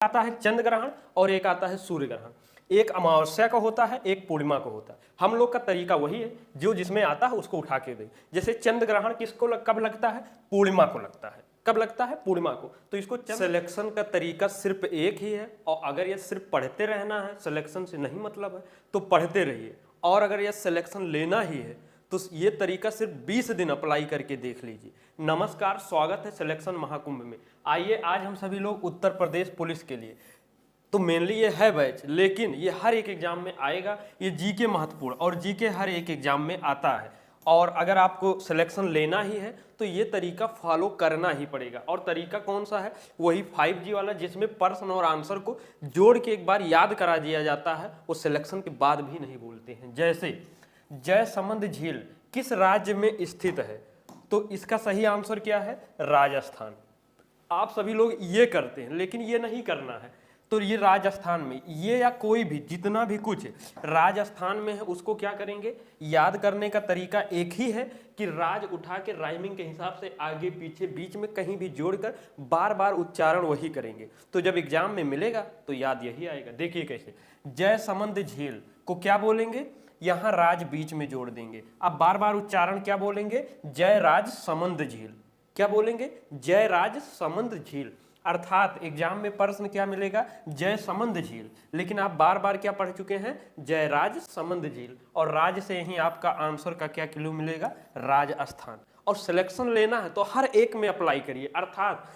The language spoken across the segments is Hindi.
आता है चंद्र ग्रहण और एक आता है सूर्य ग्रहण। एक अमावस्या का होता है, एक पूर्णिमा का होता है। हम लोग का तरीका वही है, जो जिसमें आता है उसको उठा के दे। जैसे चंद्र ग्रहण कब लगता है? पूर्णिमा को लगता है। कब लगता है? पूर्णिमा को। तो इसको सिलेक्शन का तरीका सिर्फ एक ही है, और अगर ये सिर्फ पढ़ते रहना है, सिलेक्शन से नहीं मतलब है, तो पढ़ते रहिए। और अगर ये सिलेक्शन लेना ही है तो ये तरीका सिर्फ 20 दिन अप्लाई करके देख लीजिए। नमस्कार, स्वागत है सिलेक्शन महाकुंभ में। आइए आज हम सभी लोग उत्तर प्रदेश पुलिस के लिए, तो मेनली ये है बैच, लेकिन ये हर एक एग्जाम में आएगा। ये जीके महत्वपूर्ण, और जीके हर एक एग्जाम में आता है। और अगर आपको सिलेक्शन लेना ही है तो ये तरीका फॉलो करना ही पड़ेगा। और तरीका कौन सा है? वही 5G वाला, जिसमें प्रश्न और आंसर को जोड़ के एक बार याद करा दिया जाता है। वो सिलेक्शन के बाद भी नहीं भूलते हैं। जैसे जयसमंद झील किस राज्य में स्थित है? तो इसका सही आंसर क्या है? राजस्थान। आप सभी लोग ये करते हैं, लेकिन ये नहीं करना है। तो ये राजस्थान में, ये या कोई भी जितना भी कुछ राजस्थान में है उसको क्या करेंगे? याद करने का तरीका एक ही है कि राज उठा के राइमिंग के हिसाब से आगे पीछे बीच में कहीं भी जोड़कर बार बार उच्चारण वही करेंगे। तो जब एग्जाम में मिलेगा तो याद यही आएगा। देखिए कैसे, जयसमंद झील को क्या बोलेंगे? यहाँ राज बीच में जोड़ देंगे। अब बार बार उच्चारण क्या बोलेंगे? जयराज समंद झील। क्या बोलेंगे? जयराज समंद झील। अर्थात एग्जाम में प्रश्न क्या मिलेगा? जयसमंद झील, लेकिन आप बार बार क्या पढ़ चुके हैं? जयराज समंद झील। और राज से ही आपका आंसर का क्या क्लू मिलेगा? राजस्थान। और सिलेक्शन लेना है तो हर एक में अप्लाई करिए। अर्थात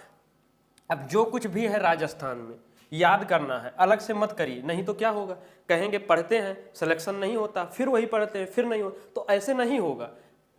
अब जो कुछ भी है राजस्थान में याद करना है, अलग से मत करिए, नहीं तो क्या होगा? कहेंगे पढ़ते हैं, सिलेक्शन नहीं होता, फिर वही पढ़ते हैं, फिर नहीं होता। तो ऐसे नहीं होगा।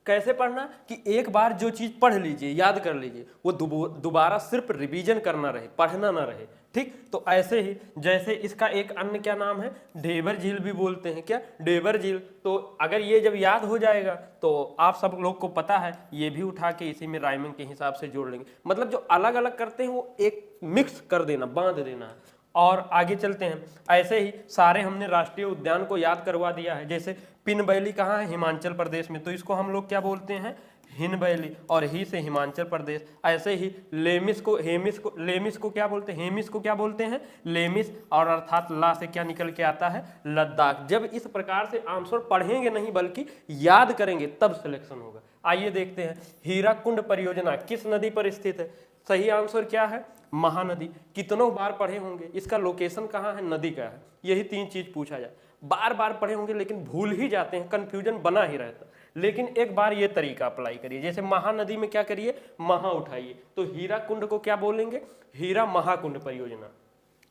कैसे पढ़ना कि एक बार जो चीज़ पढ़ लीजिए, याद कर लीजिए, वो दोबारा सिर्फ रिवीजन करना रहे, पढ़ना ना रहे। ठीक, तो ऐसे ही जैसे इसका एक अन्य क्या नाम है? ढेबर झील भी बोलते हैं। क्या? ढेबर झील। तो अगर ये जब याद हो जाएगा तो आप सब लोग को पता है, ये भी उठा के इसी में राइमिंग के हिसाब से जोड़ लेंगे। मतलब जो अलग अलग करते हैं वो एक मिक्स कर देना, बांध देना है। और आगे चलते हैं। ऐसे ही सारे हमने राष्ट्रीय उद्यान को याद करवा दिया है। जैसे पिन वैली कहाँ है? हिमाचल प्रदेश में, तो इसको हम लोग क्या बोलते हैं? हिन वैली। और ही से हिमाचल प्रदेश। ऐसे ही लेमिस को क्या बोलते हैं? हेमिस को क्या बोलते हैं? लेमिस। और अर्थात ला से क्या निकल के आता है? लद्दाख। जब इस प्रकार से आंसर पढ़ेंगे नहीं बल्कि याद करेंगे तब सिलेक्शन होगा। आइए देखते हैं, हीराकुंड परियोजना किस नदी पर स्थित है? सही आंसर क्या है? महानदी। कितनों बार पढ़े होंगे? इसका लोकेशन कहाँ है? नदी का है। यही 3 चीज पूछा जाए। बार बार पढ़े होंगे लेकिन भूल ही जाते हैं, कंफ्यूजन बना ही रहता। लेकिन एक बार ये तरीका अप्लाई करिए। जैसे महानदी में क्या करिए? महा उठाइए। तो हीराकुंड को क्या बोलेंगे? हीरा महाकुंड परियोजना।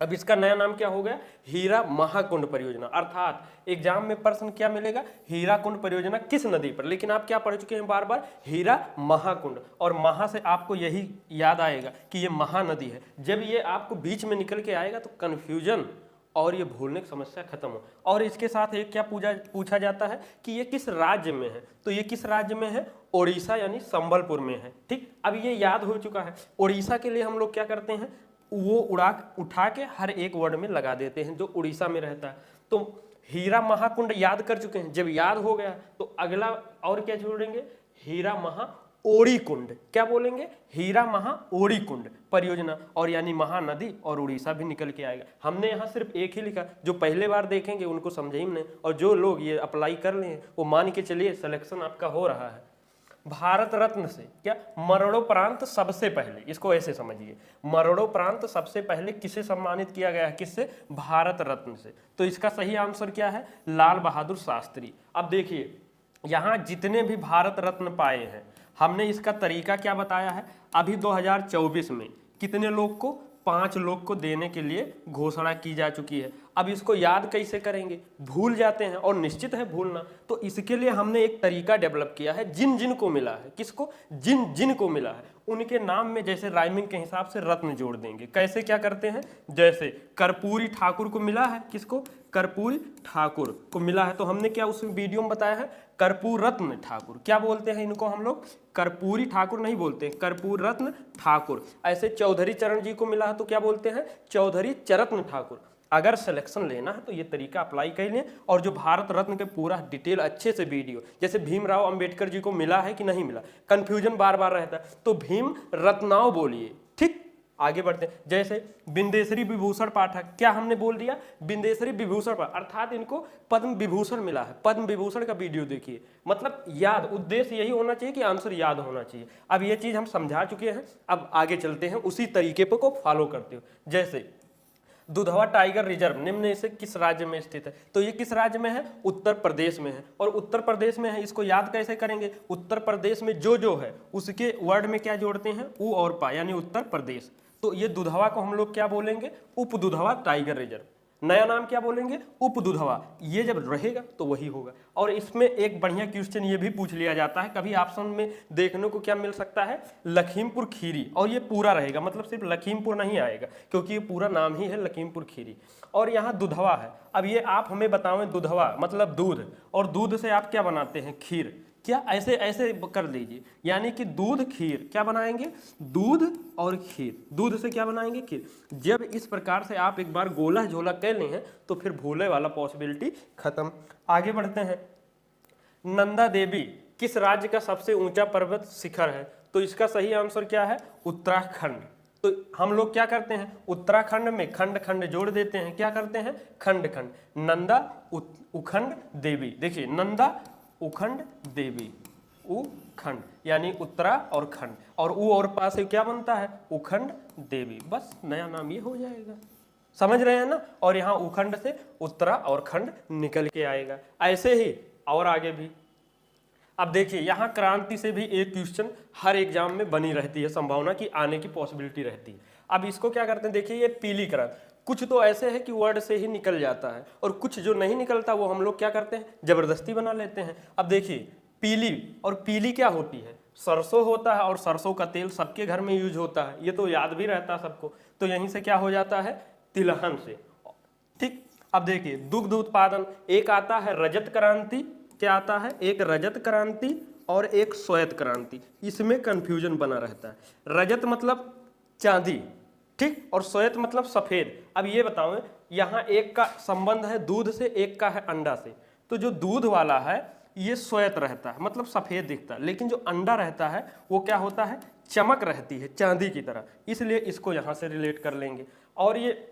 अब इसका नया नाम क्या हो गया? हीरा महाकुंड परियोजना। अर्थात एग्जाम में प्रश्न क्या मिलेगा? हीराकुंड परियोजना किस नदी पर? लेकिन आप क्या पढ़ चुके हैं बार बार? हीरा महाकुंड। और महा से आपको यही याद आएगा कि ये महानदी है। जब ये आपको बीच में निकल के आएगा तो कंफ्यूजन और ये भूलने की समस्या खत्म हो। और इसके साथ एक क्या पूछा जाता है कि ये किस राज्य में है? तो ये किस राज्य में है? ओडिशा यानी संबलपुर में है। ठीक, अब ये याद हो चुका है। ओडिशा के लिए हम लोग क्या करते हैं? वो उठा के हर एक वर्ड में लगा देते हैं जो उड़ीसा में रहता है। तो हीरा महाकुंड याद कर चुके हैं। जब याद हो गया तो अगला और क्या जोड़ेंगे? हीरा महा ओड़ी कुंड। क्या बोलेंगे? हीरा महा ओड़ी कुंड परियोजना। और यानी महानदी और उड़ीसा भी निकल के आएगा। हमने यहाँ सिर्फ एक ही लिखा, जो पहले बार देखेंगे उनको समझे ही नहीं। और जो लोग ये अप्लाई कर लें वो मान के चलिए सिलेक्शन आपका हो रहा है। भारत रत्न से क्या? मरणोपरांत सबसे पहले, इसको ऐसे समझिए, मरणोपरांत सबसे पहले किसे सम्मानित किया गया है? किससे? भारत रत्न से। तो इसका सही आंसर क्या है? लाल बहादुर शास्त्री। अब देखिए, यहाँ जितने भी भारत रत्न पाए हैं, हमने इसका तरीका क्या बताया है? अभी 2024 में कितने लोग को? 5 लोग को देने के लिए घोषणा की जा चुकी है। अब इसको याद कैसे करेंगे? भूल जाते हैं, और निश्चित है भूलना। तो इसके लिए हमने एक तरीका डेवलप किया है। जिन जिन को मिला है, किसको? जिन जिन को मिला है उनके नाम में जैसे राइमिंग के हिसाब से रत्न जोड़ देंगे। कैसे क्या करते हैं? जैसे कर्पूरी ठाकुर को मिला है, किसको? कर्पूरी ठाकुर को मिला है, तो हमने क्या उस वीडियो में बताया है? कर्पूर रत्न ठाकुर। क्या बोलते हैं इनको हम लोग? कर्पूरी ठाकुर नहीं बोलते, कर्पूर रत्न ठाकुर। ऐसे चौधरी चरण जी को मिला है तो क्या बोलते हैं? चौधरी चरत्न ठाकुर। अगर सिलेक्शन लेना है तो ये तरीका अप्लाई कर लें। और जो भारत रत्न के पूरा डिटेल अच्छे से वीडियो, जैसे भीमराव अंबेडकर जी को मिला है कि नहीं मिला, कंफ्यूजन बार बार रहता है, तो भीम रत्नाओं बोलिए। ठीक, आगे बढ़ते हैं, जैसे बिंदेश्वरी विभूषण पाठक, क्या हमने बोल दिया, बिंदेश्वरी विभूषण पाठक, अर्थात इनको पद्म विभूषण मिला है। पद्म विभूषण का वीडियो देखिए, मतलब याद, उद्देश्य यही होना चाहिए कि आंसर याद होना चाहिए। अब ये चीज हम समझा चुके हैं, अब आगे चलते हैं उसी तरीके को फॉलो करते हो। जैसे दुधवा टाइगर रिजर्व निम्न में से किस राज्य में स्थित है, तो ये किस राज्य में है, उत्तर प्रदेश में है। और उत्तर प्रदेश में है, इसको याद कैसे करेंगे, उत्तर प्रदेश में जो है उसके वर्ड में क्या जोड़ते हैं, उ और पा, यानी उत्तर प्रदेश। तो ये दुधवा को हम लोग क्या बोलेंगे, उप दुधवा टाइगर रिजर्व। नया नाम क्या बोलेंगे, उप दुधवा। ये जब रहेगा तो वही होगा। और इसमें एक बढ़िया क्वेश्चन ये भी पूछ लिया जाता है, कभी ऑप्शन में देखने को क्या मिल सकता है, लखीमपुर खीरी, और ये पूरा रहेगा, मतलब सिर्फ लखीमपुर नहीं आएगा क्योंकि ये पूरा नाम ही है लखीमपुर खीरी। और यहाँ दुधवा है। अब ये आप हमें बताओ, दुधवा मतलब दूध, और दूध से आप क्या बनाते हैं, खीर। क्या ऐसे ऐसे कर लीजिए, यानी कि दूध खीर, क्या बनाएंगे, दूध और खीर, दूध से क्या बनाएंगे, खीर। जब इस प्रकार से आप एक बार गोला झोला कर लें हैं तो फिर भूले वाला पॉसिबिलिटी खत्म। आगे बढ़ते हैं, नंदा देवी किस राज्य का सबसे ऊंचा पर्वत शिखर है, तो इसका सही आंसर क्या है, उत्तराखंड। तो हम लोग क्या करते हैं, उत्तराखंड में खंड खंड जोड़ देते हैं, क्या करते हैं, खंड खंड, नंदा उखंड देवी। देखिए नंदा उखंड देवी, उखंड यानी उत्तरा और खंड, और उ और पा से क्या बनता है, उखंड देवी। बस नया नाम ये हो जाएगा, समझ रहे हैं ना। और यहाँ उखंड से उत्तरा और खंड निकल के आएगा। ऐसे ही और आगे भी। अब देखिए यहाँ क्रांति से भी एक क्वेश्चन हर एग्जाम में बनी रहती है, संभावना की आने की पॉसिबिलिटी रहती है। अब इसको क्या करते हैं, देखिए ये पीली क्रांति, कुछ तो ऐसे है कि वर्ड से ही निकल जाता है, और कुछ जो नहीं निकलता वो हम लोग क्या करते हैं, जबरदस्ती बना लेते हैं। अब देखिए पीली, और पीली क्या होती है, सरसों होता है, और सरसों का तेल सबके घर में यूज होता है, ये तो याद भी रहता है सबको। तो यहीं से क्या हो जाता है, तिलहन से, ठीक। अब देखिए दुग्ध उत्पादन, एक आता है रजत क्रांति, क्या आता है, एक रजत क्रांति और एक श्वेत क्रांति, इसमें कंफ्यूजन बना रहता है। रजत मतलब चांदी, ठीक, और श्वेत मतलब सफेद। अब ये बताओ, यहाँ एक का संबंध है दूध से, एक का है अंडा से, तो जो दूध वाला है ये श्वेत रहता है, मतलब सफेद दिखता है, लेकिन जो अंडा रहता है वो क्या होता है, चमक रहती है चांदी की तरह, इसलिए इसको यहाँ से रिलेट कर लेंगे। और ये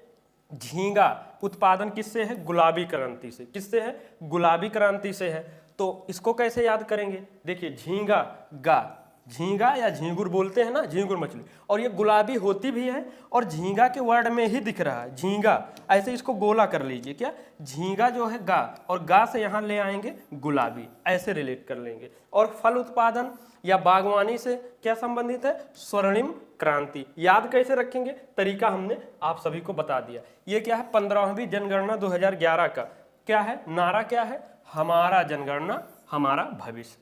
झींगा उत्पादन किससे है, गुलाबी क्रांति से, किससे है, गुलाबी क्रांति से है। तो इसको कैसे याद करेंगे, देखिए झींगा गा, झींगा या झींगुर बोलते हैं ना, झींगुर मछली, और ये गुलाबी होती भी है, और झींगा के वर्ड में ही दिख रहा है झींगा, ऐसे इसको गोला कर लीजिए, क्या झींगा जो है गा, और गा से यहाँ ले आएंगे गुलाबी, ऐसे रिलेट कर लेंगे। और फल उत्पादन या बागवानी से क्या संबंधित है, स्वर्णिम क्रांति। याद कैसे रखेंगे, तरीका हमने आप सभी को बता दिया। ये क्या है, 15वीं जनगणना 2011 का क्या है, नारा क्या है, हमारा जनगणना हमारा भविष्य।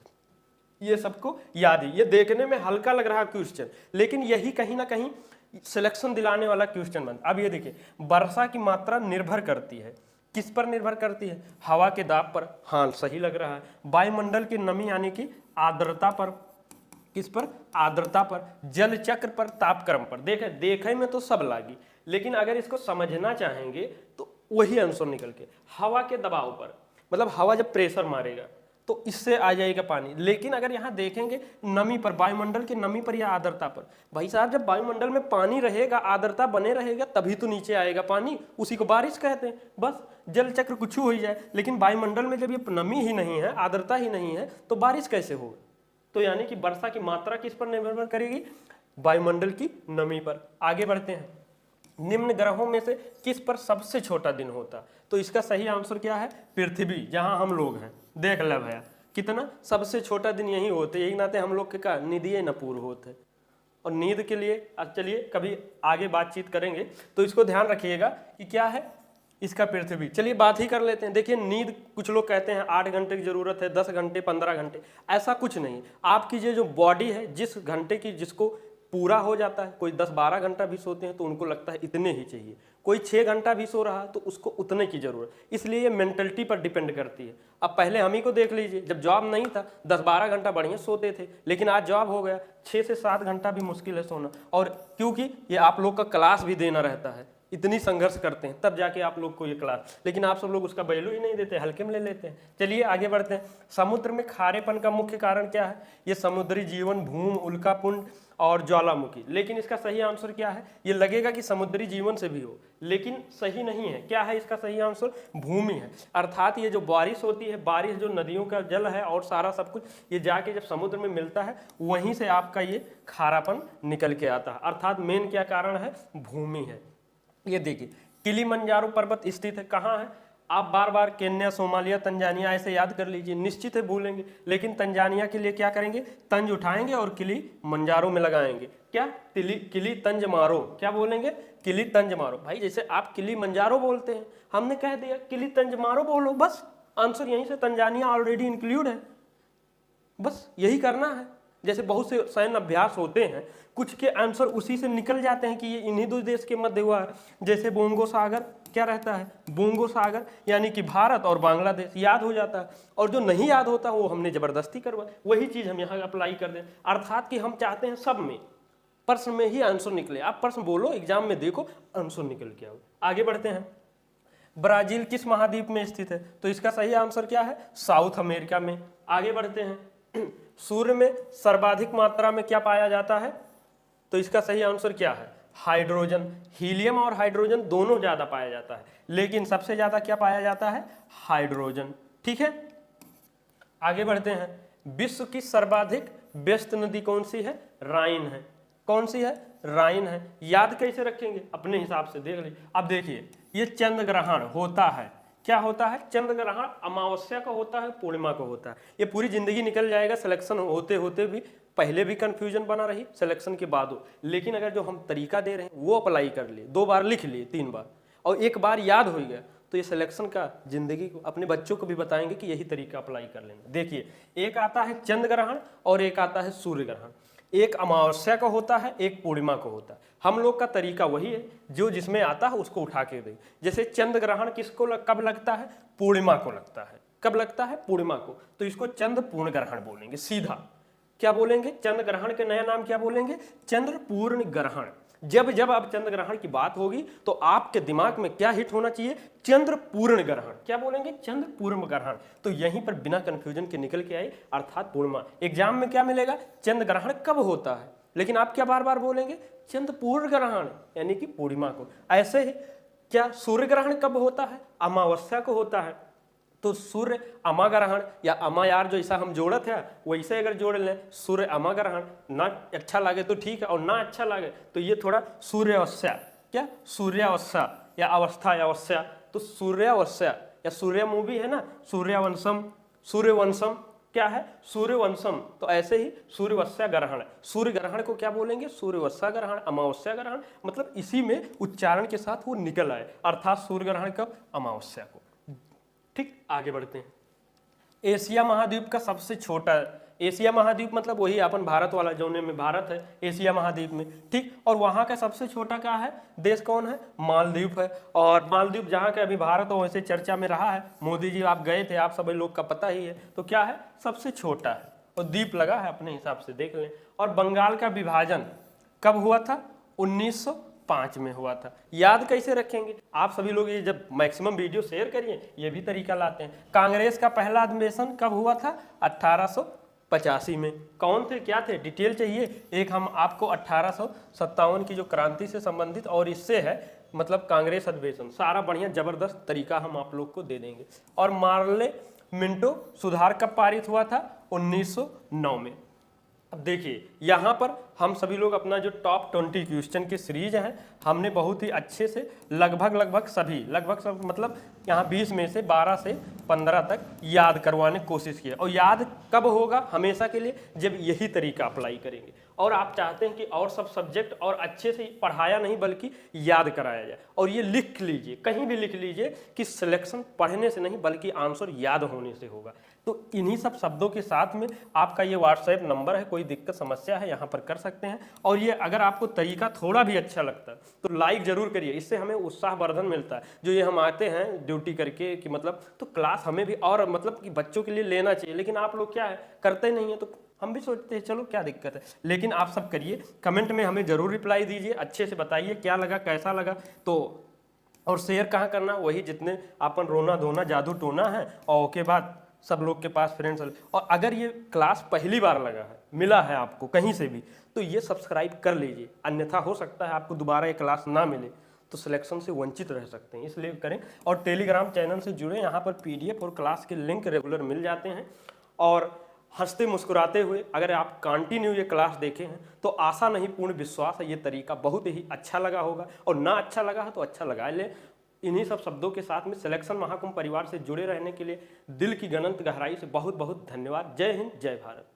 ये सबको याद है। ये देखने में हल्का लग रहा क्वेश्चन, लेकिन यही कहीं ना कहीं सिलेक्शन दिलाने वाला क्वेश्चन बनता। अब ये देखिए, वर्षा की मात्रा निर्भर करती है, किस पर निर्भर करती है, हवा के दाब पर, हाँ सही लग रहा है। वायुमंडल की नमी यानी कि आर्द्रता पर, किस पर, आर्द्रता पर। जल चक्र पर, तापक्रम पर। देखे में तो सब लागी, लेकिन अगर इसको समझना चाहेंगे तो वही आंसर निकल के, हवा के दबाव पर, मतलब हवा जब प्रेशर मारेगा तो इससे आ जाएगा पानी। लेकिन अगर यहाँ देखेंगे नमी पर, वायुमंडल की नमी पर या आर्द्रता पर, भाई साहब जब वायुमंडल में पानी रहेगा, आर्द्रता बने रहेगा, तभी तो नीचे आएगा पानी, उसी को बारिश कहते हैं। बस जल चक्र कुछ हो ही जाए, लेकिन वायुमंडल में जब ये नमी ही नहीं है, आर्द्रता ही नहीं है, तो बारिश कैसे होगा। तो यानी कि वर्षा की मात्रा किस पर निर्भर करेगी, वायुमंडल की नमी पर। आगे बढ़ते हैं, निम्न ग्रहों में से किस पर सबसे छोटा दिन होता, तो इसका सही आंसर क्या है, पृथ्वी, जहां हम लोग हैं। देख ले भैया कितना सबसे छोटा दिन यही होते, यही नाते हम लोग के का निधिये न पूर्व होते। और नींद के लिए चलिए कभी आगे बातचीत करेंगे, तो इसको ध्यान रखिएगा कि क्या है इसका पृथ्वी। चलिए बात ही कर लेते हैं। देखिए नींद कुछ लोग कहते हैं 8 घंटे की जरूरत है, 10 घंटे, 15 घंटे, ऐसा कुछ नहीं। आपकी जो बॉडी है, जिस घंटे की जिसको पूरा हो जाता है, कोई 10-12 घंटा भी सोते हैं तो उनको लगता है इतने ही चाहिए, कोई 6 घंटा भी सो रहा तो उसको उतने की जरूरत। इसलिए ये मेंटलिटी पर डिपेंड करती है। अब पहले हम ही को देख लीजिए, जब जॉब नहीं था 10-12 घंटा बढ़िया सोते थे, लेकिन आज जॉब हो गया, 6 से 7 घंटा भी मुश्किल है सोना। और क्योंकि ये आप लोग का क्लास भी देना रहता है, इतनी संघर्ष करते हैं, तब जाके आप लोग को ये क्लास, लेकिन आप सब लोग उसका वैल्यू ही नहीं देते, हल्के में ले लेते हैं। चलिए आगे बढ़ते हैं। समुद्र में खारेपन का मुख्य कारण क्या है? ये समुद्री जीवन, भूम, उल्कापिंड और ज्वालामुखी। लेकिन इसका सही आंसर क्या है? ये लगेगा कि समुद्री जीवन से भी हो, लेकिन सही नहीं है। क्या है इसका सही आंसर? भूमि है। अर्थात ये जो बारिश होती है, बारिश जो नदियों का जल है और सारा सब कुछ, ये जाके जब समुद्र में मिलता है वहीं से आपका ये खारापन निकल के आता है। अर्थात मेन क्या कारण है? भूमि है। ये देखिए किलिमंजारो पर्वत स्थित है कहाँ है? आप बार बार केन्या, सोमालिया, तंजानिया ऐसे याद कर लीजिए, निश्चित है भूलेंगे, लेकिन तंजानिया के लिए क्या करेंगे? तंज उठाएंगे और किलिमंजारो में लगाएंगे। क्या? किली तंज मारो। क्या बोलेंगे? किली तंज मारो। भाई जैसे आप किलिमंजारो बोलते हैं, हमने कह दिया किली तंज मारो बोलो, बस आंसर यहीं से तंजानिया ऑलरेडी इंक्लूड है, बस यही करना है। जैसे बहुत से सैन्य अभ्यास होते हैं, कुछ के आंसर उसी से निकल जाते हैं कि ये इन्हीं दो देश के मध्य हुआ है। जैसे बोंगो सागर, क्या रहता है? बोंगो सागर, यानी कि भारत और बांग्लादेश, याद हो जाता है। और जो नहीं याद होता वो हमने जबरदस्ती करवा, वही चीज हम यहाँ अप्लाई कर दें। अर्थात कि हम चाहते हैं सब में, प्रश्न में ही आंसर निकले। आप प्रश्न बोलो, एग्जाम में देखो, आंसर निकल के आओ। आगे बढ़ते हैं। ब्राजील किस महाद्वीप में स्थित है? तो इसका सही आंसर क्या है? साउथ अमेरिका में। आगे बढ़ते हैं। सूर्य में सर्वाधिक मात्रा में क्या पाया जाता है? तो इसका सही आंसर क्या है? हाइड्रोजन। हीलियम और हाइड्रोजन दोनों ज्यादा पाया जाता है, लेकिन सबसे ज्यादा क्या पाया जाता है? हाइड्रोजन। ठीक है, आगे बढ़ते हैं। विश्व की सर्वाधिक व्यस्त नदी कौन सी है? राइन है। कौन सी है? राइन है। याद कैसे रखेंगे? अपने हिसाब से देख लीजिए। अब देखिए, ये चंद्र ग्रहण होता है, क्या होता है? चंद्र ग्रहण अमावस्या का होता है, पूर्णिमा को होता है। ये पूरी जिंदगी निकल जाएगा, सिलेक्शन होते होते भी, पहले भी कंफ्यूजन बना रही, सिलेक्शन के बाद हो। लेकिन अगर जो हम तरीका दे रहे हैं वो अप्लाई कर लिए, 2 बार लिख लिए, 3 बार, और 1 बार याद हो गया, तो ये सिलेक्शन का जिंदगी को अपने बच्चों को भी बताएंगे कि यही तरीका अप्लाई कर लेना। देखिए, एक आता है चंद्र ग्रहण और एक आता है सूर्य ग्रहण। एक अमावस्या का होता है, एक पूर्णिमा को होता है। हम लोग का तरीका वही है, जो जिसमें आता है उसको उठा के दे। जैसे चंद्र ग्रहण किसको कब लगता है? पूर्णिमा को लगता है। कब लगता है? पूर्णिमा को। तो इसको चंद्र पूर्ण ग्रहण बोलेंगे सीधा। क्या बोलेंगे? चंद्र ग्रहण के नया नाम क्या बोलेंगे? चंद्र पूर्ण ग्रहण। जब जब आप चंद्र ग्रहण की बात होगी तो आपके दिमाग में क्या हिट होना चाहिए? चंद्र पूर्ण ग्रहण। क्या बोलेंगे? चंद्र पूर्ण ग्रहण। तो यहीं पर बिना कंफ्यूजन के निकल के आए, अर्थात पूर्णिमा। एग्जाम में क्या मिलेगा? चंद्र ग्रहण कब होता है, लेकिन आप क्या बार बार बोलेंगे? चंद्र पूर्ण ग्रहण, यानी कि पूर्णिमा को। ऐसे ही क्या सूर्य ग्रहण कब होता है? अमावस्या को होता है। तो सूर्य अमा ग्रहण या अमा यार जो ऐसा हम जोड़त है वैसे अगर जोड़ लें, सूर्य अमा ग्रहण, ना अच्छा लगे तो ठीक है, और ना अच्छा लगे तो ये थोड़ा सूर्यावस्था। क्या? सूर्यावस्था या अवस्था या अवस्था। तो सूर्यावस्था या सूर्य मूवी है ना, सूर्यवंशम, सूर्यवंशम क्या है? सूर्यवंशम। तो ऐसे ही सूर्यवस्या ग्रहण, सूर्य ग्रहण को क्या बोलेंगे? सूर्यवस्या ग्रहण, अमावस्या ग्रहण। मतलब इसी में उच्चारण के साथ वो निकल आए, अर्थात सूर्य ग्रहण कब? अमावस्या को। ठीक, आगे बढ़ते हैं। एशिया महाद्वीप का सबसे छोटा, एशिया महाद्वीप मतलब वही अपन भारत वाला, जोने में भारत है एशिया महाद्वीप में। ठीक, और वहाँ का सबसे छोटा क्या है? देश कौन है? मालदीव है। और मालदीव जहाँ का अभी भारत हो वैसे चर्चा में रहा है, मोदी जी आप गए थे, आप सभी लोग का पता ही है। तो क्या है? सबसे छोटा है, और द्वीप लगा है, अपने हिसाब से देख लें। और बंगाल का विभाजन कब हुआ था? 1905 में हुआ था। याद कैसे रखेंगे? आप सभी लोग ये जब मैक्सिमम वीडियो शेयर करिए, ये भी तरीका लाते हैं। कांग्रेस का पहला अधिवेशन कब हुआ था? 1885 में। कौन थे, क्या थे? डिटेल चाहिए? एक हम आपको 1857 की जो क्रांति से संबंधित और इससे है, मतलब कांग्रेस अधिवेशन, सारा बढ़िया जबरदस्त तरीका हम आप लोग को दे देंगे। और मार्ले मिंटो सुधार कब पारित हुआ था? 1909 में। अब देखिए, यहाँ पर हम सभी लोग अपना जो टॉप 20 क्वेश्चन की सीरीज है, हमने बहुत ही अच्छे से लगभग सभी, लगभग सब मतलब यहाँ 20 में से 12 से 15 तक याद करवाने की कोशिश की है। और याद कब होगा? हमेशा के लिए, जब यही तरीका अप्लाई करेंगे। और आप चाहते हैं कि और सब सब्जेक्ट और अच्छे से पढ़ाया नहीं बल्कि याद कराया जाए। और ये लिख लीजिए, कहीं भी लिख लीजिए कि सिलेक्शन पढ़ने से नहीं बल्कि आंसर याद होने से होगा। तो इन्हीं सब शब्दों के साथ में आपका ये व्हाट्सएप नंबर है, कोई दिक्कत समस्या है यहाँ पर कर सकते हैं। और ये अगर आपको तरीका थोड़ा भी अच्छा लगता है तो लाइक जरूर करिए, इससे हमें उत्साहवर्धन मिलता है। जो ये हम आते हैं ड्यूटी करके कि मतलब, तो क्लास हमें भी और मतलब कि बच्चों के लिए लेना चाहिए, लेकिन आप लोग क्या है करते नहीं है, तो हम भी सोचते हैं चलो क्या दिक्कत है, लेकिन आप सब करिए, कमेंट में हमें ज़रूर रिप्लाई दीजिए, अच्छे से बताइए क्या लगा कैसा लगा। तो और शेयर कहाँ करना, वही जितने अपन रोना धोना जादू टोना है, और उसके बाद सब लोग के पास फ्रेंड्स। और अगर ये क्लास पहली बार लगा है, मिला है आपको कहीं से भी, तो ये सब्सक्राइब कर लीजिए, अन्यथा हो सकता है आपको दोबारा ये क्लास ना मिले तो सिलेक्शन से वंचित रह सकते हैं, इसलिए करें। और टेलीग्राम चैनल से जुड़े, यहाँ पर PDF और क्लास के लिंक रेगुलर मिल जाते हैं। और हंसते मुस्कुराते हुए अगर आप कंटिन्यू ये क्लास देखे हैं तो आशा नहीं पूर्ण विश्वास है ये तरीका बहुत ही अच्छा लगा होगा, और ना अच्छा लगा है तो अच्छा लगा ले। इन्हीं सब शब्दों के साथ में सिलेक्शन महाकुंभ परिवार से जुड़े रहने के लिए दिल की अनंत गहराई से बहुत बहुत धन्यवाद। जय हिंद, जय भारत।